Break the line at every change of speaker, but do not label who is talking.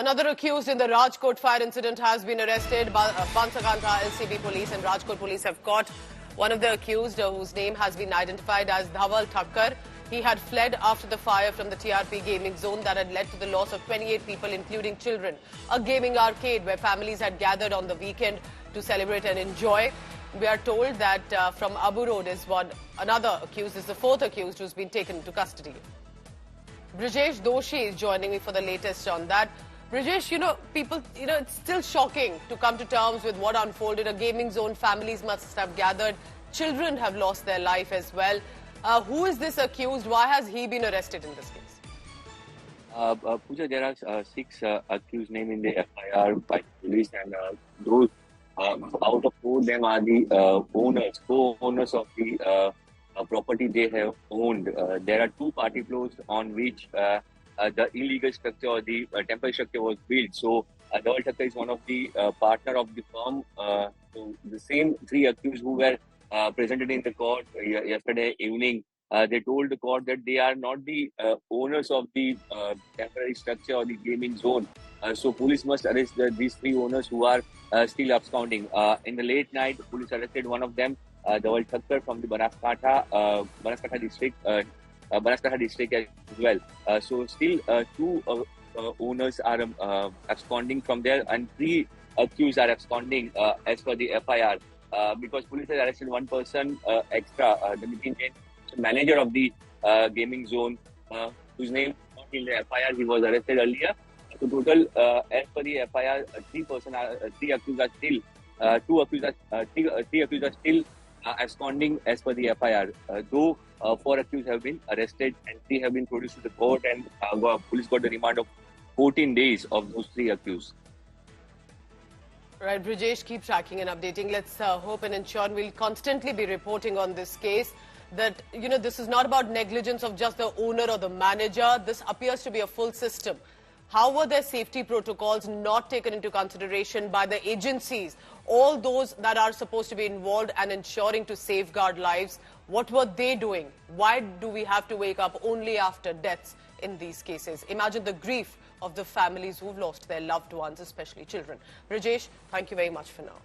Another accused in the Rajkot fire incident has been arrested. Bansaganta LCB police and Rajkot police have caught one of the accused whose name has been identified as Dhaval Thakkar. He had fled after the fire from the TRP gaming zone that had led to the loss of 28 people, including children. A gaming arcade where families had gathered on the weekend to celebrate and enjoy. We are told that from Abu Road is another accused, is the fourth accused who's been taken into custody. Brijesh Doshi is joining me for the latest on that. Brijesh, it's still shocking to come to terms with what unfolded. A gaming zone, families must have gathered. Children have lost their life as well. Who is this accused? Why has he been arrested in this case?
Pooja, there are 6 accused named in the FIR by police, and those out of 4 of them are the co-owners of the property they have owned. There are 2 party floors on which the illegal structure or the temporary structure was built. So Dhaval Thakkar is one of the partner of the firm. So the same 3 accused who were presented in the court yesterday evening, they told the court that they are not the owners of the temporary structure or the gaming zone. So police must arrest these 3 owners who are still absconding. In the late night, police arrested one of them, Dhaval Thakkar, from the Banaskantha district as well. So still 2 owners are absconding from there, and 3 accused are absconding as per the FIR. Because police has arrested one person extra, the Nitin Jain, manager of the gaming zone, whose name is not in the FIR. He was arrested earlier. So total, as per the FIR, 3 accused are still, 2 accused are 3 accused are still absconding as per the FIR. Though 4 accused have been arrested and 3 have been produced to the court, and police got the remand of 14 days of those 3 accused.
Right, Brijesh, keep tracking and updating. Let's hope and ensure we'll constantly be reporting on this case. That, this is not about negligence of just the owner or the manager. This appears to be a full system. How were their safety protocols not taken into consideration by the agencies? All those that are supposed to be involved and ensuring to safeguard lives, what were they doing? Why do we have to wake up only after deaths in these cases? Imagine the grief of the families who've lost their loved ones, especially children. Brijesh, thank you very much for now.